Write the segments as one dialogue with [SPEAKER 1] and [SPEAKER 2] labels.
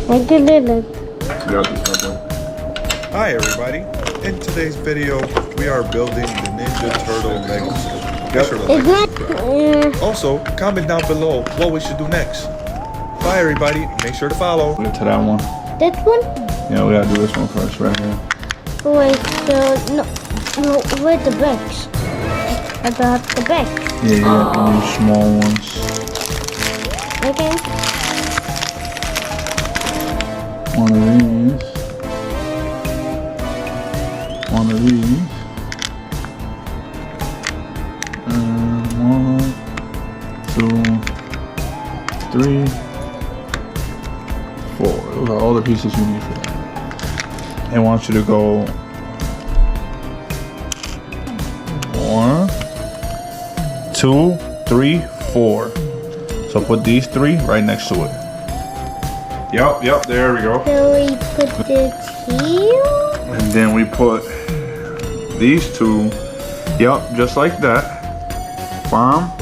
[SPEAKER 1] I did it.
[SPEAKER 2] Hi everybody. In today's video, we are building the Ninja Turtle Lego set. Make sure to like. Also, comment down below what we should do next. Bye everybody. Make sure to follow.
[SPEAKER 3] Get to that one.
[SPEAKER 1] This one?
[SPEAKER 3] Yeah, we gotta do this one first, right here.
[SPEAKER 1] Wait, so no, where's the bricks? About the bricks.
[SPEAKER 3] Yeah, you need small ones.
[SPEAKER 1] Okay.
[SPEAKER 3] One of these. One of these. And 1, 2, 3, 4. Those are all the pieces you need for that. I want you to go 1, 2, 3, 4. So put these 3 right next to it. Yep, there we go.
[SPEAKER 1] So we put this here.
[SPEAKER 3] And then we put these 2. Yep, just like that. Bomb.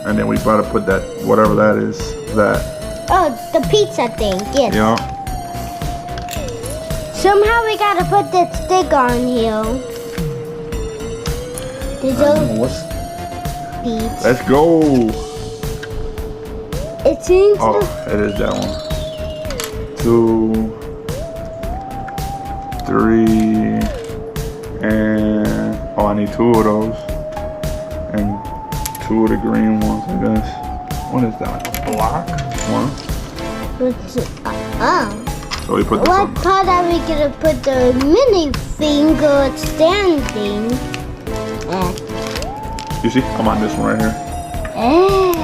[SPEAKER 3] And then we gotta put that, whatever that is, that.
[SPEAKER 1] Oh, the pizza thing, yes.
[SPEAKER 3] Yeah.
[SPEAKER 1] Somehow we gotta put that stick on here.
[SPEAKER 3] What's...
[SPEAKER 1] Pizza.
[SPEAKER 3] Let's go.
[SPEAKER 1] It seems
[SPEAKER 3] it is that one. 2, 3, and I need 2 of those. And 2 of the green ones, I guess. What is that? A block? 1.
[SPEAKER 1] What's it?
[SPEAKER 3] So we put this
[SPEAKER 1] What
[SPEAKER 3] on.
[SPEAKER 1] part are we gonna put the mini finger standing at?
[SPEAKER 3] You see? I'm on this one right here.
[SPEAKER 1] Oh,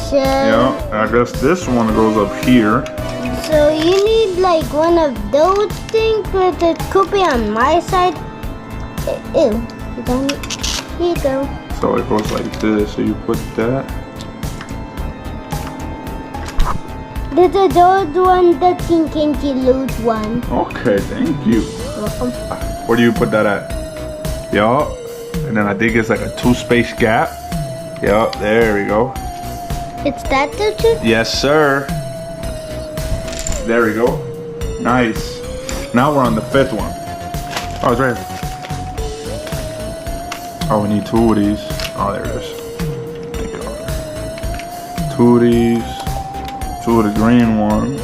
[SPEAKER 1] so
[SPEAKER 3] Yeah, I guess this one goes up here.
[SPEAKER 1] so you need like one of those things, but it could be on my side. Ew, here you go.
[SPEAKER 3] So it goes like this. So you put that.
[SPEAKER 1] There's a third one that's in case you lose one.
[SPEAKER 3] Okay, thank you.
[SPEAKER 1] Welcome.
[SPEAKER 3] Where do you put that at? Yup. And then I think it's like a 2-space gap. Yup, there we go.
[SPEAKER 1] It's that the two?
[SPEAKER 3] Yes, sir. There we go. Nice. Now we're on the 5th one. Oh, it's right here. Oh, we need 2 of these. Oh, there it is. Take it off. 2 of these. 2 of the green ones.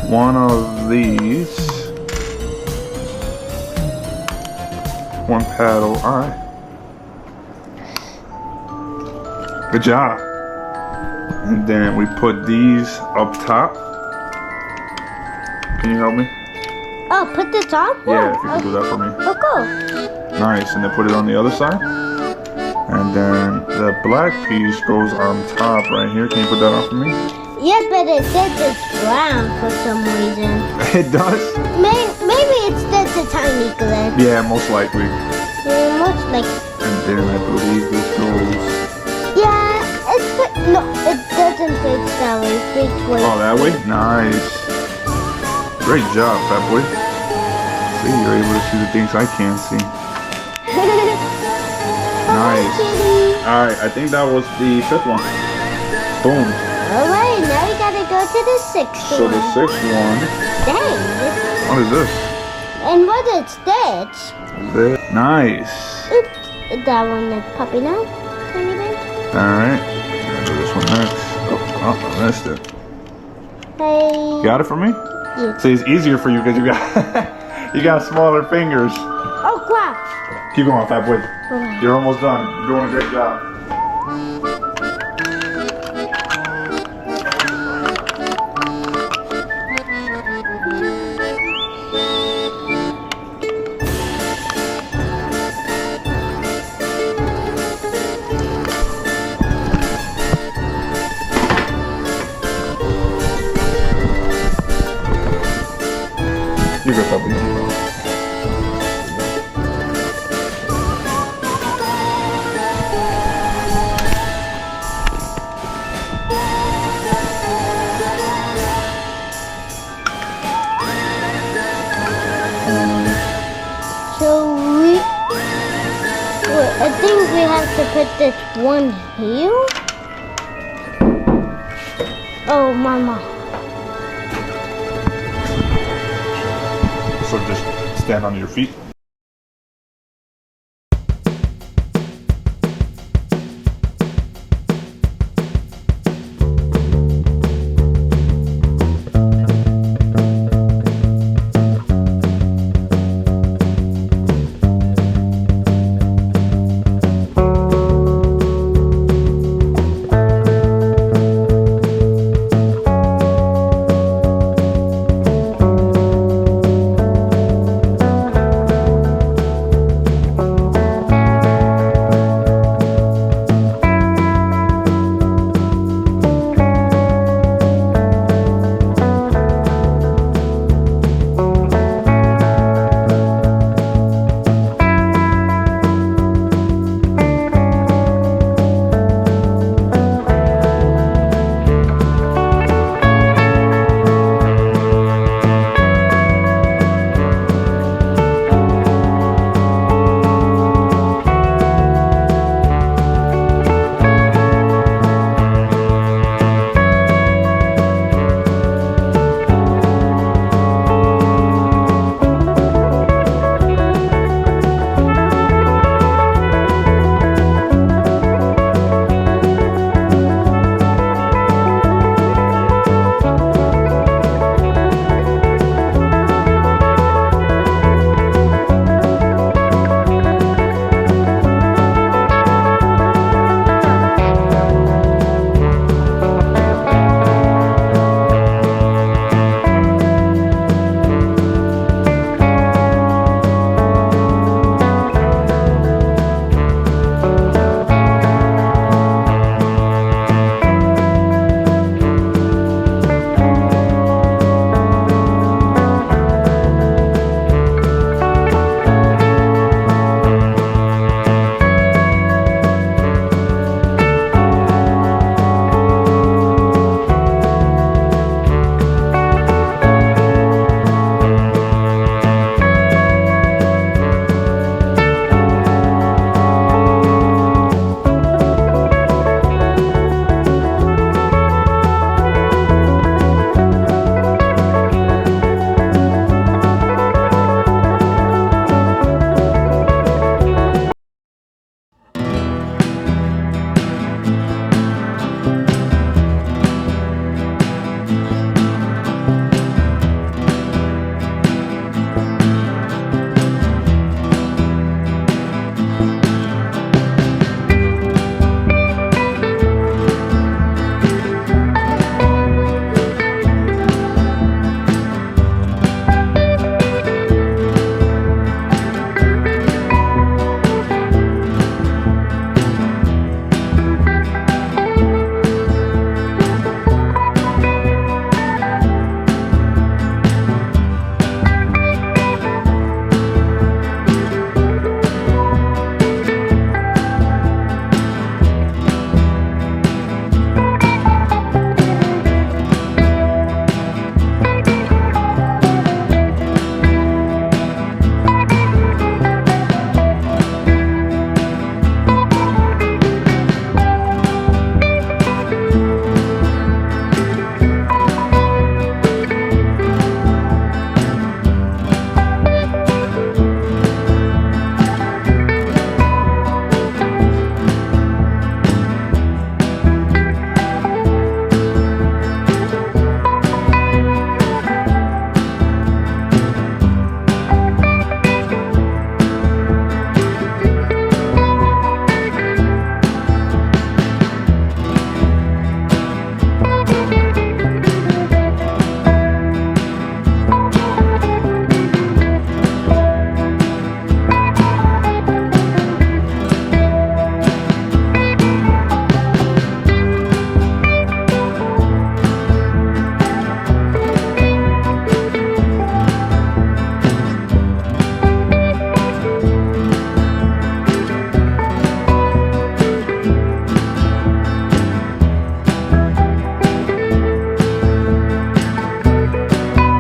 [SPEAKER 3] 1 of these. 1 paddle. All right. Good job. And then we put these up top. Can you help me?
[SPEAKER 1] Oh, put this on?
[SPEAKER 3] Yeah, if you can do that for me.
[SPEAKER 1] Oh, cool.
[SPEAKER 3] Nice. And then put it on the other side. And then the black piece goes on top right here. Can you put that on for me?
[SPEAKER 1] Yeah, but it says it's brown for some reason.
[SPEAKER 3] It does?
[SPEAKER 1] Maybe it's just a tiny glitch.
[SPEAKER 3] Yeah, most likely.
[SPEAKER 1] Yeah, most like.
[SPEAKER 3] And then I believe this goes...
[SPEAKER 1] Yeah, no, it doesn't fit that way. It fits way.
[SPEAKER 3] Oh, that way? Nice. Great job, fat boy. See, you're able to see the things I can't see. Nice. Alright, I think that was the 5th one. Boom.
[SPEAKER 1] Alright, now we gotta go to the 6th
[SPEAKER 3] So
[SPEAKER 1] one.
[SPEAKER 3] the 6th one...
[SPEAKER 1] Dang.
[SPEAKER 3] What is this?
[SPEAKER 1] And what is this?
[SPEAKER 3] Nice.
[SPEAKER 1] Oops, that one is popping out. Tiny bit.
[SPEAKER 3] Alright. I'll do this one next. Oh, I missed it.
[SPEAKER 1] Hey.
[SPEAKER 3] Got it for me?
[SPEAKER 1] Yes.
[SPEAKER 3] See, it's easier for you because you got you got smaller fingers.
[SPEAKER 1] Oh, crap.
[SPEAKER 3] Keep going, fat boy.
[SPEAKER 1] Okay.
[SPEAKER 3] You're almost done. You're doing a great job. You go, puppy.
[SPEAKER 1] I think we have to put this one here. Oh, mama.
[SPEAKER 3] So just stand on your feet.